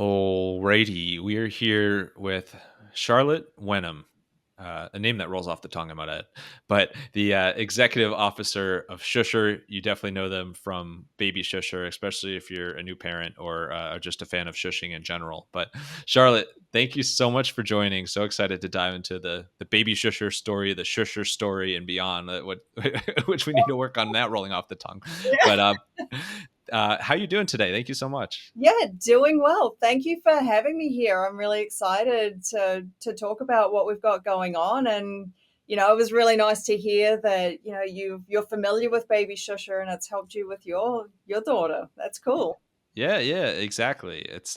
Alrighty, we are here with Charlotte Wenham, a name that rolls off the tongue, I might add. But the executive officer of Shusher, you definitely know them from Baby Shusher, especially if you're a new parent or are just a fan of shushing in general. But Charlotte, thank you so much for joining. So excited to dive into the Baby Shusher story, the Shusher story, and beyond. What which we need to work on that rolling off the tongue. Yeah. But how you doing today? Thank you so much. Yeah, doing well. Thank you for having me here. I'm really excited to talk about what we've got going on. And it was really nice to hear that you're familiar with Baby Shusher and it's helped you with your daughter. That's cool. Yeah, yeah, exactly. It's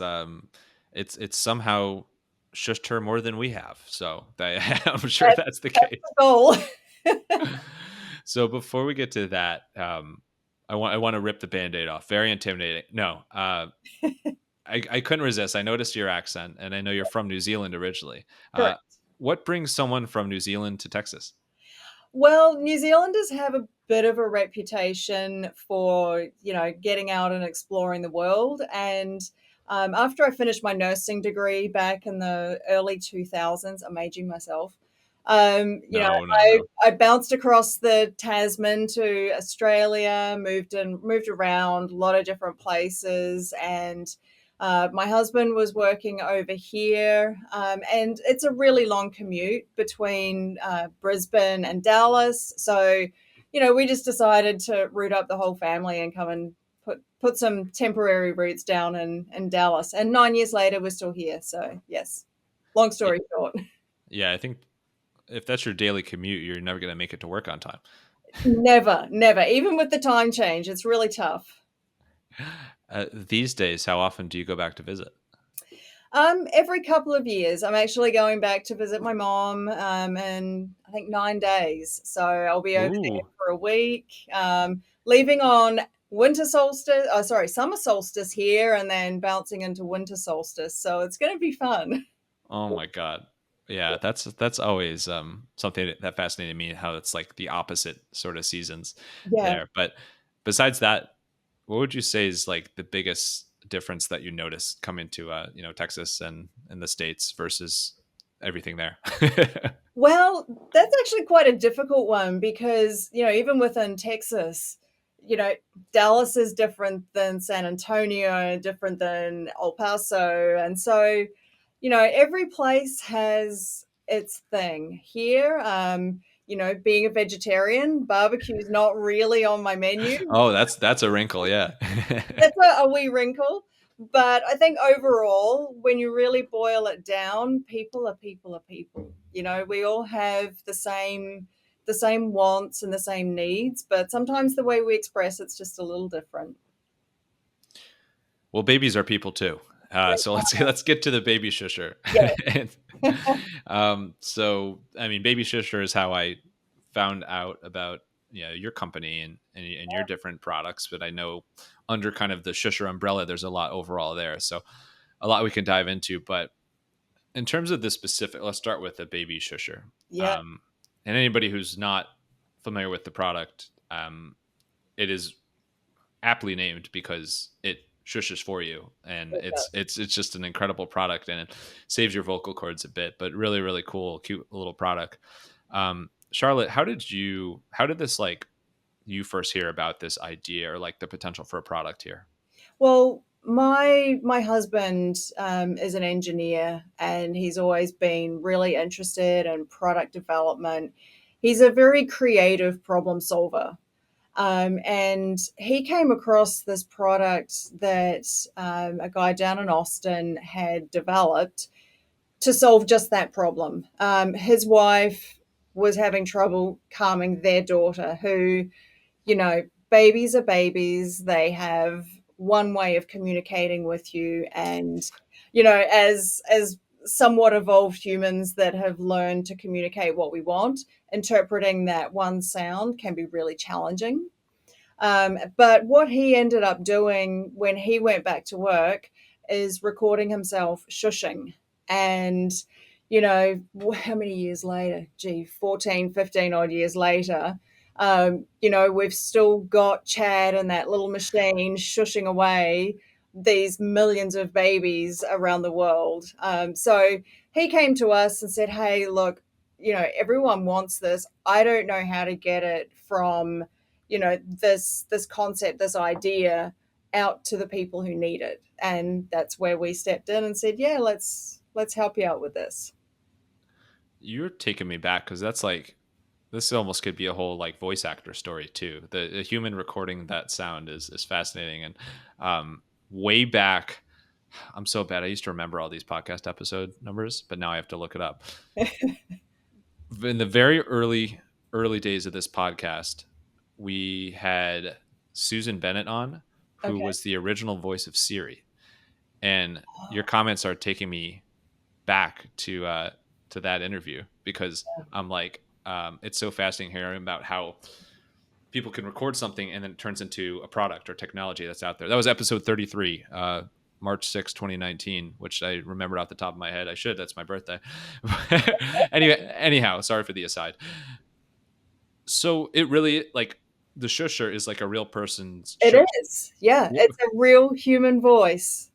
somehow shushed her more than we have. So I'm sure That's, that's the that's case. the goal. So before we get to that, I want to rip the band-aid off. Very intimidating. No, I couldn't resist. I noticed your accent, and I know you're from New Zealand originally. Uh, Correct. what brings someone from New Zealand to Texas? Well, New Zealanders have a bit of a reputation for, getting out and exploring the world. And after I finished my nursing degree back in the early 2000s, I'm aging myself. No, no, I, no. I bounced across the Tasman to Australia, moved around a lot of different places, and my husband was working over here, and it's a really long commute between Brisbane and Dallas. So, we just decided to root up the whole family and come and put some temporary roots down in Dallas. And 9 years later, we're still here. So, yes, long Y- story short. Yeah, I think if that's your daily commute, you're never going to make it to work on time. Never, never. Even with the time change, it's really tough. These days, how often do you go back to visit? Every couple of years, I'm actually going back to visit my mom in I think 9 days. So I'll be over there Ooh, for a week, leaving on winter solstice. Oh, sorry, summer solstice here, and then bouncing into winter solstice. So it's going to be fun. oh my god. Yeah, that's always something that fascinated me, how it's like the opposite sort of seasons Yeah. there. But besides that, what would you say is like the biggest difference that you notice coming to Texas and the States versus everything there? Well, that's actually quite a difficult one because, even within Texas, you know, Dallas is different than San Antonio, different than El Paso. And so, every place has its thing. Here, being a vegetarian, barbecue is not really on my menu. Oh, that's a wrinkle, yeah. That's a wee wrinkle. But I think overall, when you really boil it down, people are people are people. We all have the same wants and the same needs, but sometimes the way we express it's just a little different. Well, babies are people too. So let's get to the baby shusher. Yeah. And, so I mean, baby shusher is how I found out about your company and your different products. But I know under kind of the shusher umbrella, there's a lot overall there. So a lot we can dive into. But in terms of the specific, let's start with the baby shusher. Yeah. And anybody who's not familiar with the product, it is aptly named because it shushes for you, and it's just an incredible product, and it saves your vocal cords a bit, but really really cool, cute little product. Charlotte, how did this, like, you first hear about this idea or like the potential for a product here? Well, my husband is an engineer, and he's always been really interested in product development. He's a very creative problem solver. And he came across this product that a guy down in Austin had developed to solve just that problem. His wife was having trouble calming their daughter, who, babies are babies. They have one way of communicating with you. And, as somewhat evolved humans that have learned to communicate what we want, interpreting that one sound can be really challenging. But what he ended up doing when he went back to work is recording himself shushing. And, how many years later? Gee, 14, 15 odd years later, we've still got Chad and that little machine shushing away these millions of babies around the world. So he came to us and said, "Hey, look, everyone wants this. I don't know how to get it from, this concept, this idea out to the people who need it." And that's where we stepped in and said, "Yeah, let's help you out with this." You're taking me back because that's like this almost could be a whole like voice actor story too. The human recording that sound is fascinating. And way back, I'm so bad. I used to remember all these podcast episode numbers, but now I have to look it up. In the very early days of this podcast, we had Susan Bennett on, who Okay. was the original voice of Siri. And your comments are taking me back to that interview because I'm like, it's so fascinating hearing about how people can record something and then it turns into a product or technology that's out there. That was episode 33, March 6, 2019, which I remembered off the top of my head. I should. That's my birthday. Anyway, anyhow, sorry for the aside. So it really like the shusher is like a real person's It shush. is. Yeah, What, it's a real human voice.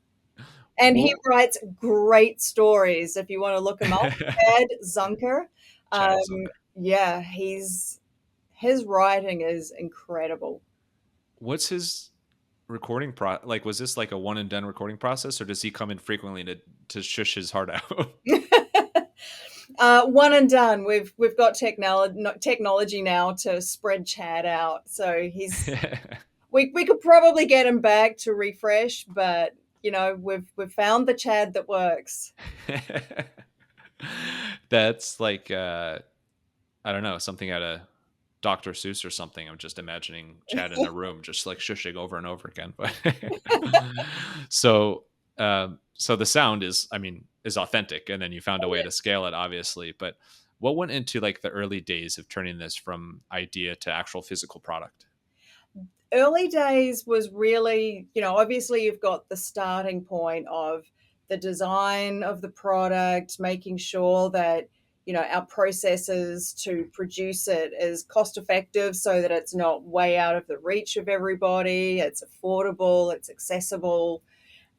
And he what writes great stories if you want to look him up. Chad Zunker. Chad Um, Zucker. yeah, his writing is incredible. What's his recording like was this like a one and done recording process or does he come in frequently to shush his heart out? One and done. We've got technology now to spread Chad out. So we could probably get him back to refresh, but we've found the Chad that works. That's like I don't know, something out of Dr. Seuss or something. I'm just imagining Chad in a room just like shushing over and over again. But so so the sound is, I mean, is authentic, and then you found a way to scale it, obviously. But what went into like the early days of turning this from idea to actual physical product? Early days was really, obviously you've got the starting point of the design of the product, making sure that, our processes to produce it is cost effective so that it's not way out of the reach of everybody, it's affordable, it's accessible.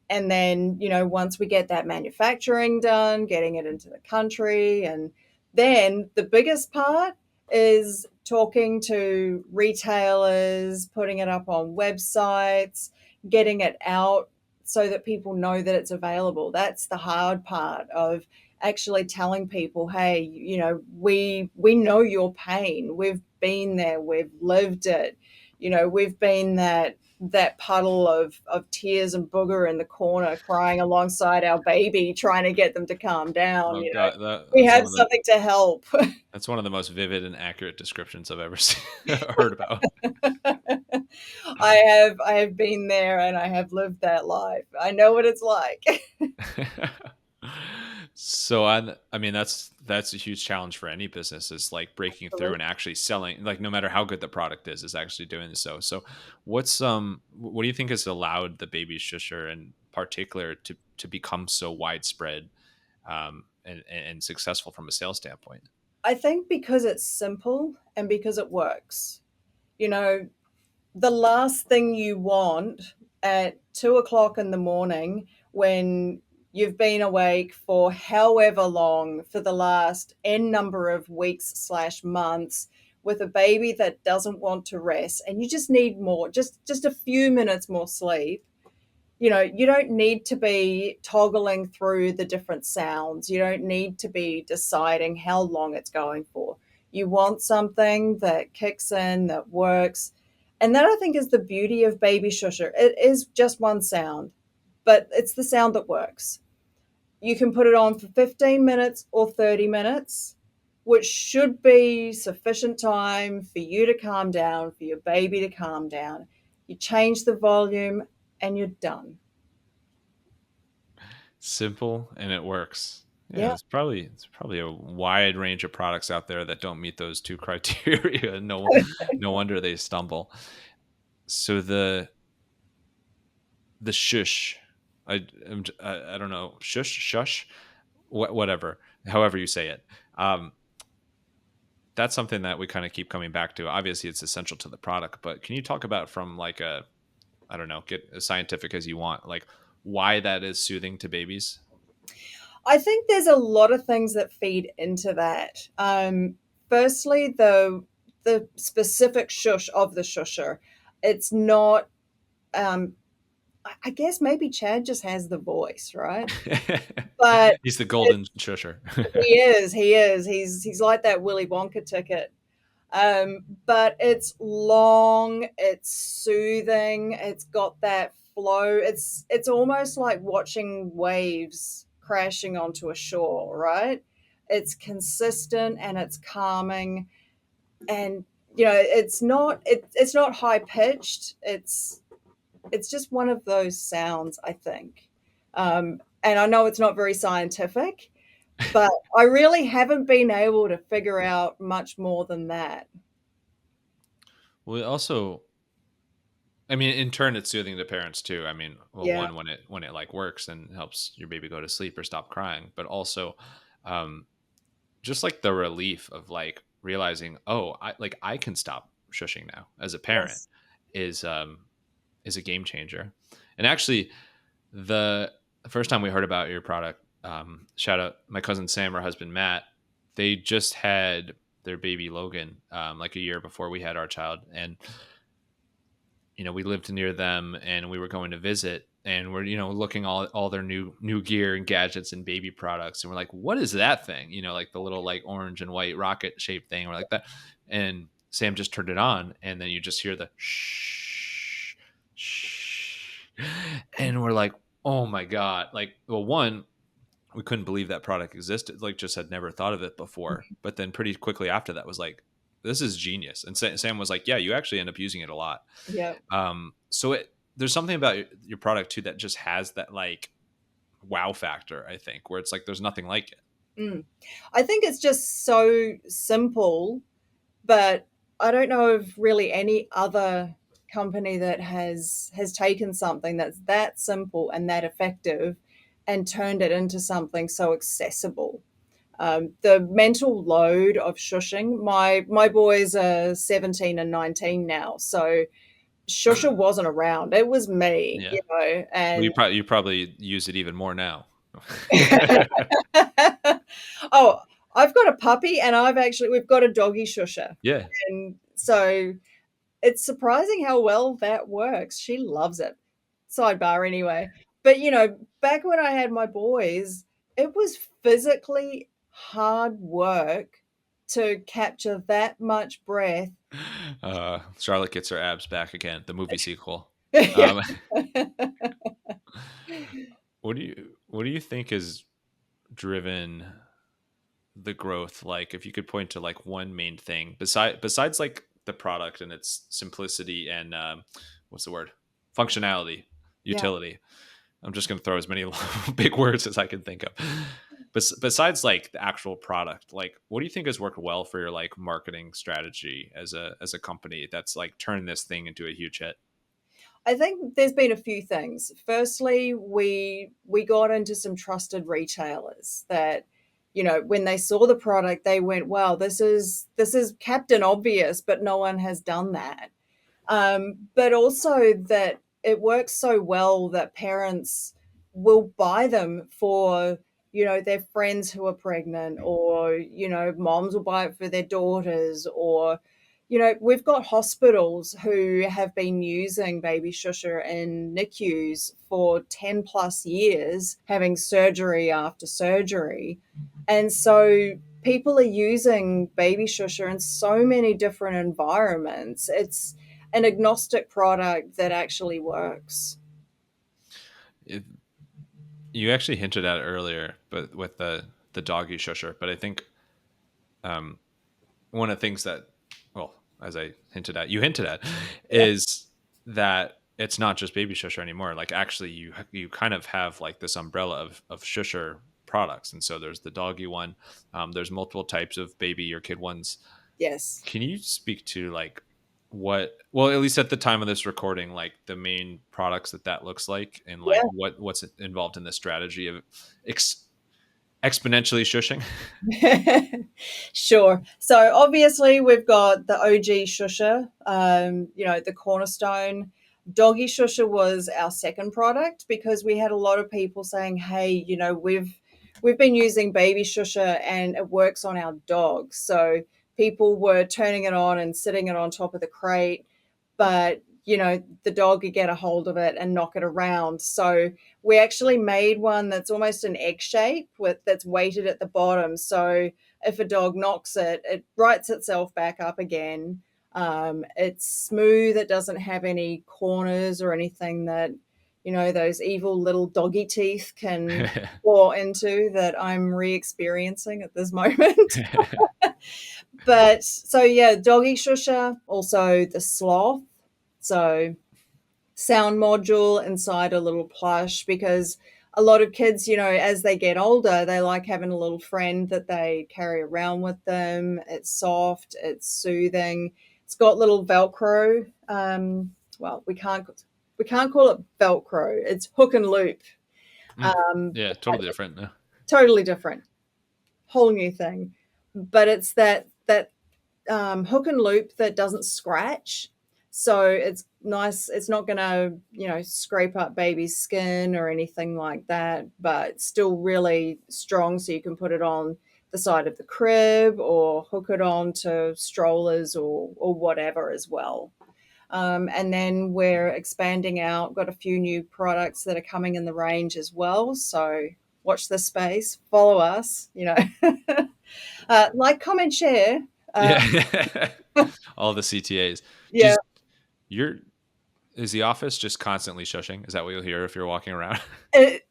And then, once we get that manufacturing done, getting it into the country, and then the biggest part is talking to retailers, putting it up on websites, getting it out so that people know that it's available. That's the hard part of actually telling people, hey, we know your pain. We've been there, we've lived it. We've been that puddle of tears and booger in the corner crying alongside our baby trying to get them to calm down. Oh god, We have something to help. that's one of the most vivid and accurate descriptions I've ever seen, heard about. I have been there and I have lived that life. I know what it's like. So I mean that's a huge challenge for any business is like breaking through and actually selling, like no matter how good the product is actually doing so. So what do you think has allowed the Baby Shusher in particular to become so widespread and successful from a sales standpoint? I think because it's simple and because it works. You know, the last thing you want at 2 o'clock in the morning when you've been awake for however long for the last n number of weeks slash months with a baby that doesn't want to rest and you just need more, just a few minutes more sleep. You don't need to be toggling through the different sounds. You don't need to be deciding how long it's going for. You want something that kicks in, that works. And that I think is the beauty of Baby Shusher. It is just one sound, but it's the sound that works. You can put it on for 15 minutes or 30 minutes, which should be sufficient time for you to calm down, for your baby to calm down. You change the volume and you're done. Simple and it works. Yeah, Yeah. it's probably a wide range of products out there that don't meet those two criteria. No wonder they stumble. So the shush, I don't know, shush, whatever, however you say it. That's something that we kind of keep coming back to. Obviously, it's essential to the product, but can you talk about from like I don't know, get as scientific as you want, like why that is soothing to babies? I think there's a lot of things that feed into that. Firstly, the specific shush of the shusher. It's not. Um, I guess maybe Chad just has the voice, right? But He's the it, golden shusher. he is. He is. He's like that Willy Wonka ticket. But it's long, it's soothing, it's got that flow. It's almost like watching waves crashing onto a shore, right? It's consistent and it's calming, and it's not high pitched. It's just one of those sounds, I think. And I know it's not very scientific, but I really haven't been able to figure out much more than that. Well, also, I mean, in turn, it's soothing to parents too. I mean, well, Yeah. one, when it like works and helps your baby go to sleep or stop crying, but also, um, just like the relief of like realizing, oh, I can stop shushing now as a parent Yes. is is a game changer. And actually, the first time we heard about your product, shout out my cousin Sam, her husband Matt. They just had their baby Logan, like a year before we had our child, and we lived near them, and we were going to visit, and we're looking all their new gear and gadgets and baby products, and we're like, what is that thing? Like the little like orange and white rocket shaped thing, or like that. And Sam just turned it on, and then you just hear the shh, shh, and we're like, oh my god! Like, well, one, we couldn't believe that product existed, like just had never thought of it before, but then pretty quickly after that was like, this is genius. And Sam was like, yeah, you actually end up using it a lot. Yeah. So there's something about your product too that just has that like wow factor, I think, where it's like there's nothing like it. Mm. I think it's just so simple, but I don't know of really any other company that has taken something that's that simple and that effective and turned it into something so accessible. The mental load of shushing. My boys are 17 and 19 now, so Shusher wasn't around. It was me, Yeah. Well, and you probably use it even more now. oh, I've got a puppy, and we've got a doggy Shusher, Yeah. and so it's surprising how well that works. She loves it. Sidebar anyway. But back when I had my boys, it was physically hard work to capture that much breath. Charlotte gets her abs back again, the movie sequel. Yeah. Um, what do you think has driven the growth? Like, if you could point to like one main thing besides like the product and its simplicity and what's the word, functionality, Yeah. utility. I'm just going to throw as many big words as I can think of. But besides like the actual product, like what do you think has worked well for your like marketing strategy as a company that's like turned this thing into a huge hit? I think there's been a few things. Firstly, we got into some trusted retailers that, when they saw the product, they went, "Wow, this is Captain Obvious, but no one has done that." But also that it works so well that parents will buy them for their friends who are pregnant, or moms will buy it for their daughters, or we've got hospitals who have been using Baby Shusher in NICUs for 10 plus years, having surgery after surgery. And so people are using Baby Shusher in so many different environments. It's an agnostic product that actually works. It, you actually hinted at it earlier, but with the doggy shusher. But I think um, one of the things that, well, as I hinted at, you hinted at, Yeah. is that it's not just baby shusher anymore. Like actually, you kind of have like this umbrella of shusher products, and so there's the doggy one. There's multiple types of baby or kid ones. Yes. Can you speak to like what, well, at least at the time of this recording, like the main products that looks like, and like Yeah. what's involved in the strategy of ex- exponentially shushing? Sure. So obviously we've got the OG Shusher, the cornerstone. Doggy Shusher was our second product because we had a lot of people saying, "Hey, we've been using Baby Shusher and it works on our dogs." So people were turning it on and sitting it on top of the crate, but the dog could get a hold of it and knock it around. So we actually made one that's almost an egg shape that's weighted at the bottom. So if a dog knocks it, it rights itself back up again. It's smooth. It doesn't have any corners or anything that those evil little doggy teeth can claw into that I'm re-experiencing at this moment. But so yeah, doggy shusher, also the sloth. So sound module inside a little plush, because a lot of kids, as they get older, they like having a little friend that they carry around with them. It's soft, it's soothing. It's got little Velcro. Well, we can't call it Velcro. It's hook and loop. Mm. Um, Yeah, totally different. No. Totally different, whole new thing. But it's that hook and loop that doesn't scratch. So it's nice. It's not going to, scrape up baby's skin or anything like that, but still really strong. So you can put it on the side of the crib or hook it on to strollers or whatever as well. And then we're expanding out, got a few new products that are coming in the range as well. So watch this space, follow us, like, comment, share. Uh, Yeah. All the CTAs. yeah. Just you're is the office just constantly shushing? Is that what you'll hear if you're walking around? It,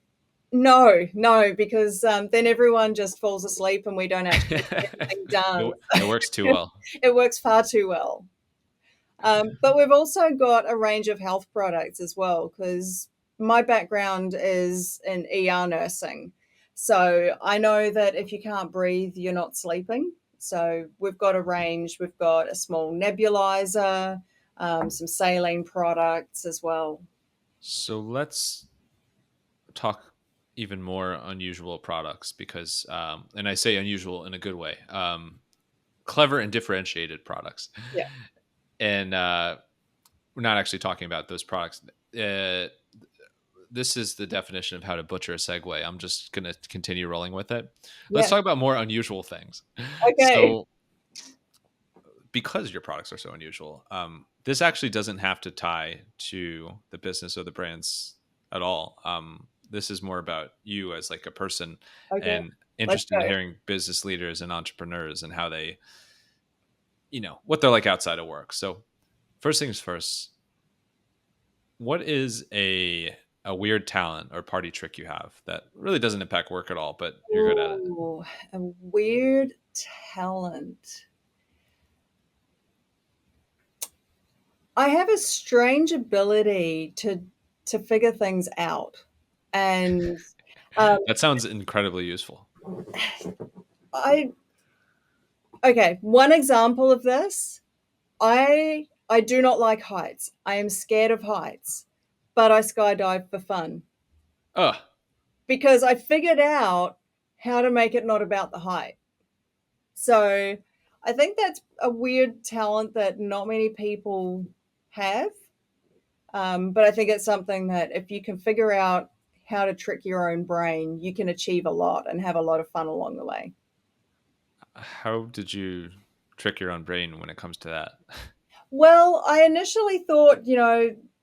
no, no, because then everyone just falls asleep and we don't actually get anything done. It works too well. It works far too well. But we've also got a range of health products as well, because my background is in ER nursing. So I know that if you can't breathe, you're not sleeping. So we've got a range. We've got a small nebulizer, some saline products as well. So let's talk even more unusual products because, and I say unusual in a good way, clever and differentiated products. Yeah. And we're not actually talking about those products. This is the definition of how to butcher a segue. I'm just going to continue rolling with it. Let's Yeah. talk about more unusual things. Okay. So, because your products are so unusual, this actually doesn't have to tie to the business or the brands at all. This is more about you as like a person Okay. and Let's interested go. in hearing business leaders and entrepreneurs and how they, what they're like outside of work. So, first things first, what is a weird talent or party trick you have that really doesn't impact work at all, but you're good at it? Ooh, a weird talent. I have a strange ability to figure things out, and um, That sounds incredibly useful. I okay. One example of this, I do not like heights. I am scared of heights, but I skydive for fun Oh, because I figured out how to make it not about the height. So I think that's a weird talent that not many people have. But I think it's something that if you can figure out how to trick your own brain, you can achieve a lot and have a lot of fun along the way. how did you trick your own brain when it comes to that? Well, I initially thought,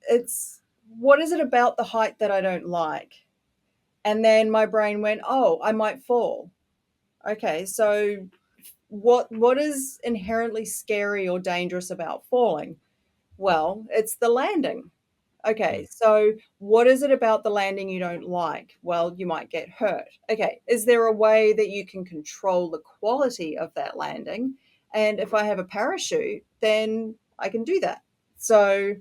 it's what is it about the height that I don't like? And then my brain went, oh, I might fall. Okay, so what is inherently scary or dangerous about falling? Well, it's the landing. Okay, Mm. so what is it about the landing you don't like? Well, you might get hurt. Okay, is there a way that you can control the quality of that landing? And if I have a parachute, then I can do that. So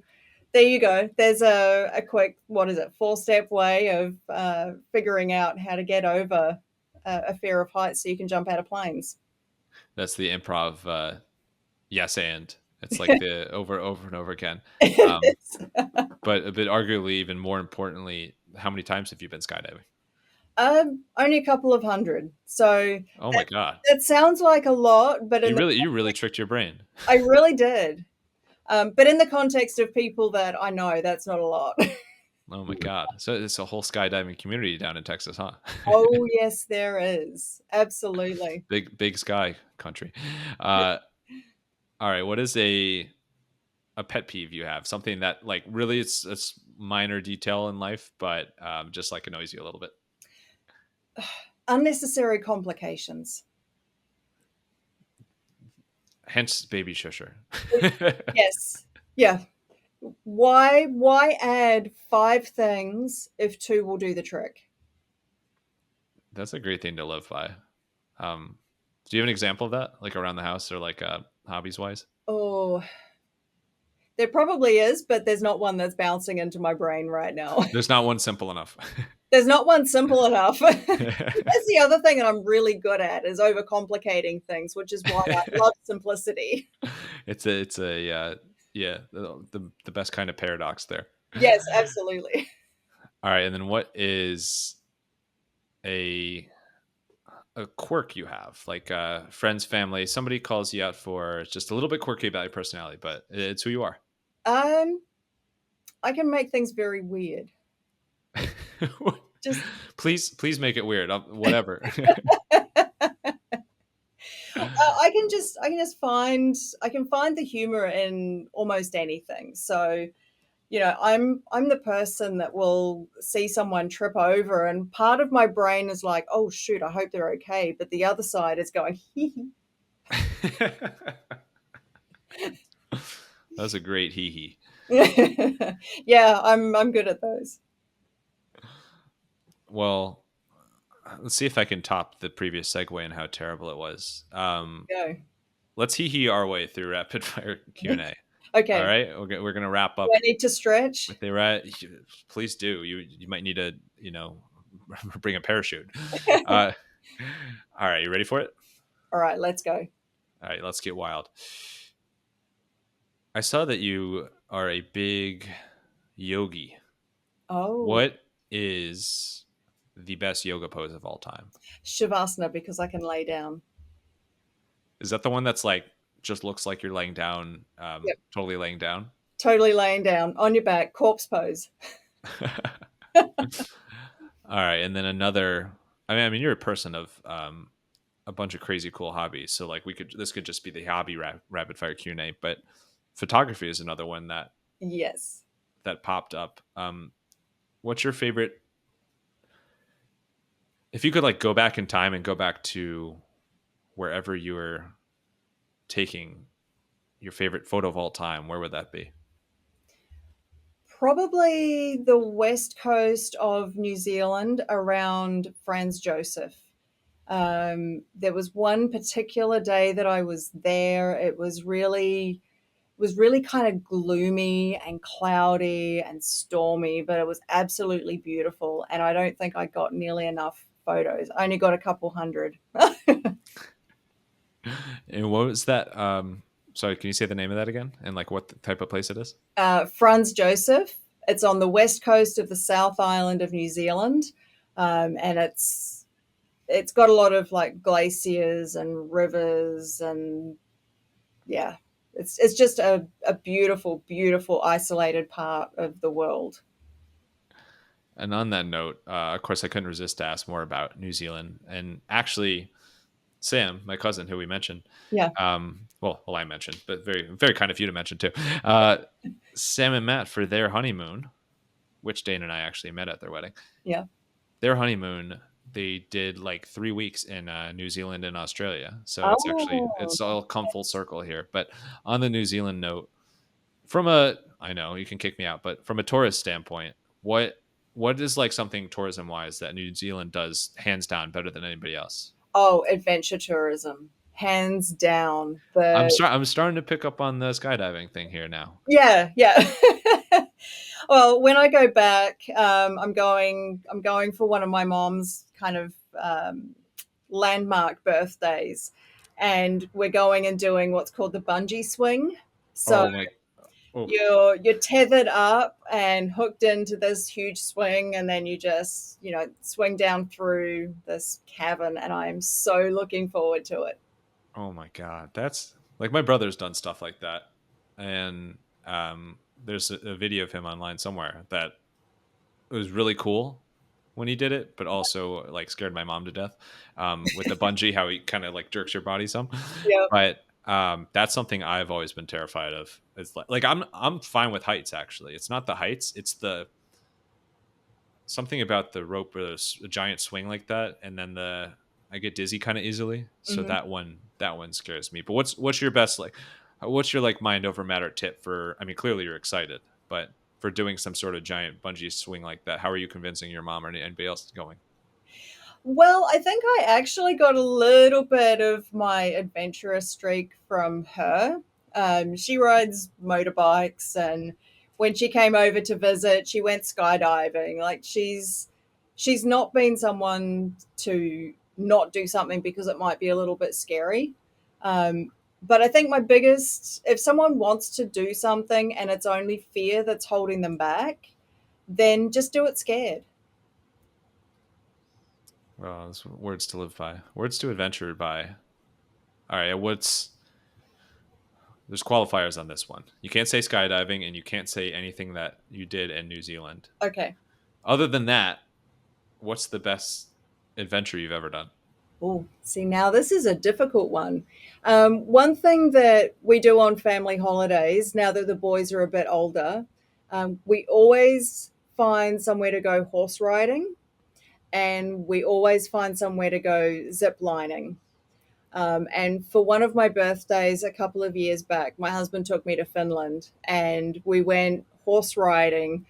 there you go. There's a quick, what is it, 4-step way of figuring out how to get over a fear of heights so you can jump out of planes. That's the improv. Yes, and it's like the over and over again. Um, but arguably even more importantly, how many times have you been skydiving? Only a couple of hundred. So Oh my that, god, that sounds like a lot, but you really tricked your brain. I really did. But in the context of people that I know, that's not a lot. Oh my god. So it's a whole skydiving community down in Texas, huh? Oh, yes, there is. Absolutely. Big sky country. Uh, all right. What is a pet peeve you have? Something that like really it's minor detail in life, but just like annoys you a little bit. Unnecessary complications. Hence, Baby Shusher. Yes. Yeah. Why add five things if two will do the trick? That's a great thing to live by. Um, do you have an example of that, like around the house or like hobbies wise? Oh, there probably is, but there's not one that's bouncing into my brain right now. There's not one simple enough. There's not one simple enough. That's the other thing that I'm really good at is overcomplicating things, which is why I love simplicity. It's a yeah, the best kind of paradox there. Yes, absolutely. All right, and then what is a a quirk you have, like friends, family, somebody calls you out for just a little bit quirky about your personality, but it's who you are. Um, I can make things very weird. Just Please make it weird. Whatever. I can find the humor in almost anything. So, I'm the person that will see someone trip over and part of my brain is like, "Oh shoot, I hope they're okay." But the other side is going, "Hee That was a great hee hee. hee." Yeah, I'm good at those. Well, let's see if I can top the previous segue and how terrible it was. Go. Let's hee hee our way through rapid fire Q&A. All Okay. right, we're gonna wrap Do I up need to stretch? with the right. Please do. You might need to bring a parachute. Uh, all right, you ready for it? All right, let's go. All right, let's get wild. I saw that you are a big yogi. Oh, What is the best yoga pose of all time? Shavasana because I can lay down. Is that the one that's like just looks like you're laying down, Yep. totally laying down? Totally laying down on your back, corpse pose. All right, and then another. I mean, you're a person of a bunch of crazy cool hobbies. So like this could just be the hobby rapid fire Q&A, but photography is another one Yes. that popped up. What's your favorite? If you could like go back in time and go back to wherever you were taking your favorite photo of all time, where would that be? Probably the west coast of New Zealand around Franz Joseph. There was one particular day that I was there. It was really kind of gloomy and cloudy and stormy, but it was absolutely beautiful. And I don't think I got nearly enough photos. I only got a couple hundred. And what was that? Sorry, can you say the name of that again? And like what type of place it is? Franz Joseph. It's on the west coast of the South Island of New Zealand, and it's got a lot of like glaciers and rivers, and yeah, it's just a beautiful, beautiful isolated part of the world. And on that note, of course, I couldn't resist to ask more about New Zealand. And actually, Sam, my cousin, who we mentioned, Yeah, I mentioned, but very, very kind of you to mention too. Sam and Matt for their honeymoon, which Dane and I actually met at their wedding. yeah. Their honeymoon, they did like 3 weeks in New Zealand and Australia. So Oh, it's all come full circle here. But on the New Zealand note, I know you can kick me out, but from a tourist standpoint, what is like something tourism wise that New Zealand does hands down better than anybody else? oh, adventure tourism, hands down. I'm starting to pick up on the skydiving thing here now. Yeah, yeah. Well, when I go back, I'm going for one of my mom's kind of landmark birthdays, and we're going and doing what's called the bungee swing. So Oh my! Oh, you're tethered up and hooked into this huge swing, and then you just swing down through this cavern, and I am so looking forward to it. oh my God! That's like my brother's done stuff like that. and there's a video of him online somewhere that it was really cool when he did it, but also like scared my mom to death with the bungee, how he kind of like jerks your body some. Yep. But that's something I've always been terrified of. It's like I'm fine with heights actually. It's not the heights, it's the something about the rope or a giant swing like that, and then the I get dizzy kind of easily. So Mhm. that one scares me. But what's your best like? What's your like mind over matter tip for? I mean, clearly you're excited, but for doing some sort of giant bungee swing like that, how are you convincing your mom or anybody else going? Well, I think I actually got a little bit of my adventurous streak from her. She rides motorbikes, and when she came over to visit, she went skydiving. Like she's not been someone to not do something because it might be a little bit scary. But I think my biggest, if someone wants to do something and it's only fear that's holding them back, then just do it scared. Well, that's words to live by. Words to adventure by. All right, what's there's qualifiers on this one. You can't say skydiving, and you can't say anything that you did in New Zealand. Okay. Other than that, what's the best adventure you've ever done? Oh, see, now this is a difficult one. One thing that we do on family holidays, now that the boys are a bit older, we always find somewhere to go horse riding, and we always find somewhere to go zip lining. And for one of my birthdays a couple of years back, my husband took me to Finland and we went horse riding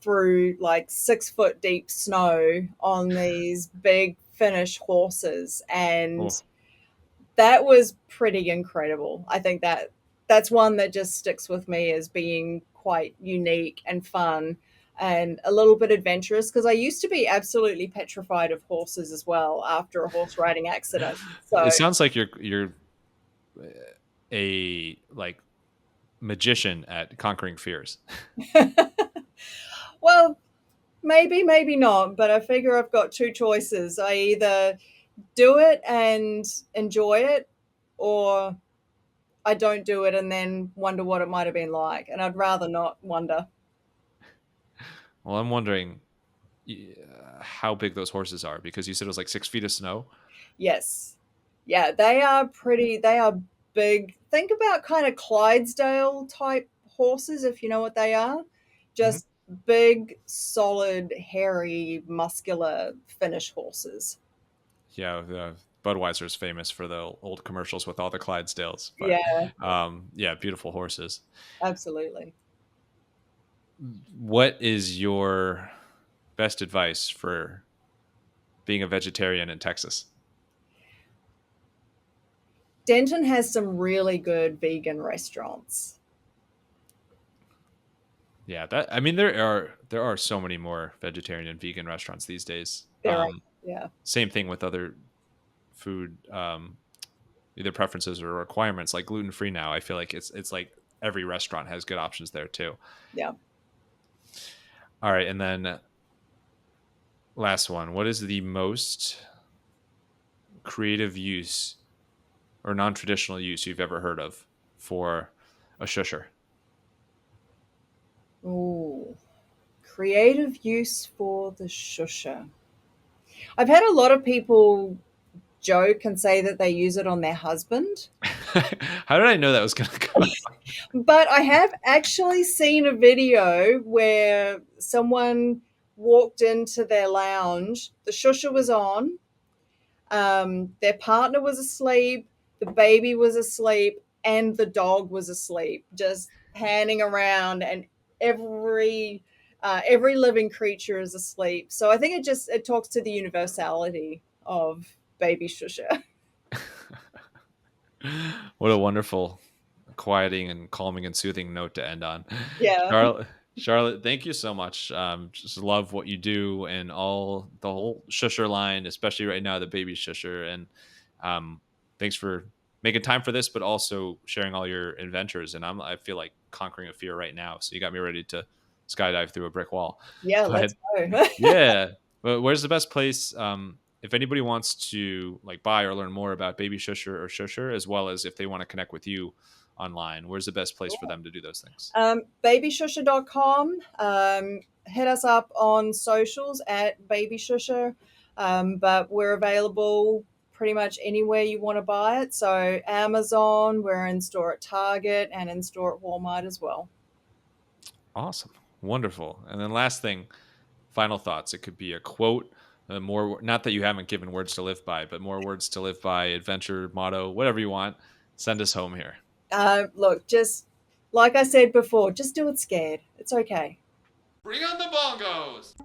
through like 6 foot deep snow on these big Finnish horses. And Oh, that was pretty incredible. I think that's one that just sticks with me as being quite unique and fun and a little bit adventurous because I used to be absolutely petrified of horses as well after a horse riding accident. So, it sounds like you're a like magician at conquering fears. well, maybe, maybe not, but I figure I've got two choices. I either do it and enjoy it, or I don't do it and then wonder what it might have been like. And I'd rather not wonder. Well, I'm wondering how big those horses are because you said it was like 6 feet of snow. Yes. Yeah, they are pretty, they are big. Think about kind of Clydesdale type horses, if you know what they are. Mhm. Just big, solid, hairy, muscular Finnish horses. Yeah, Budweiser is famous for the old commercials with all the Clydesdales, but Yeah, yeah, beautiful horses. absolutely. What is your best advice for being a vegetarian in Texas? Denton has some really good vegan restaurants. Yeah, that I mean there are so many more vegetarian and vegan restaurants these days. There are, yeah, Same thing with other food either preferences or requirements like gluten free now. I feel like it's like every restaurant has good options there too. yeah. All right, and then last one. What is the most creative use or non-traditional use you've ever heard of for a shusher? Ooh, creative use for the shusher. I've had a lot of people joke and say that they use it on their husband. How did I know that was going to come? But I have actually seen a video where someone walked into their lounge, the shusher was on, their partner was asleep, the baby was asleep, and the dog was asleep, just panning around, and every living creature is asleep. So I think it talks to the universality of Baby Shusher. What a wonderful quieting and calming and soothing note to end on. Yeah, Charlotte, thank you so much. Just love what you do and all the whole shusher line, especially right now, the baby shusher. And um, thanks for making time for this, but also sharing all your adventures. And I feel like conquering a fear right now. So you got me ready to skydive through a brick wall. yeah, let's But go. yeah, but where's the best place? If anybody wants to like buy or learn more about Baby Shusher or Shusher, as well as if they want to connect with you online? Where's the best place for them to do those things? Babyshusher.com. Hit us up on socials at Baby Shusher. But we're available pretty much anywhere you want to buy it. So Amazon, we're in store at Target and in store at Walmart as well. Awesome. Wonderful. And then last thing, final thoughts. It could be a quote, more, not that you haven't given words to live by, but more words to live by, adventure, motto, whatever you want. Send us home here. Look, just like I said before, just do it scared. It's okay. Bring on the bongos.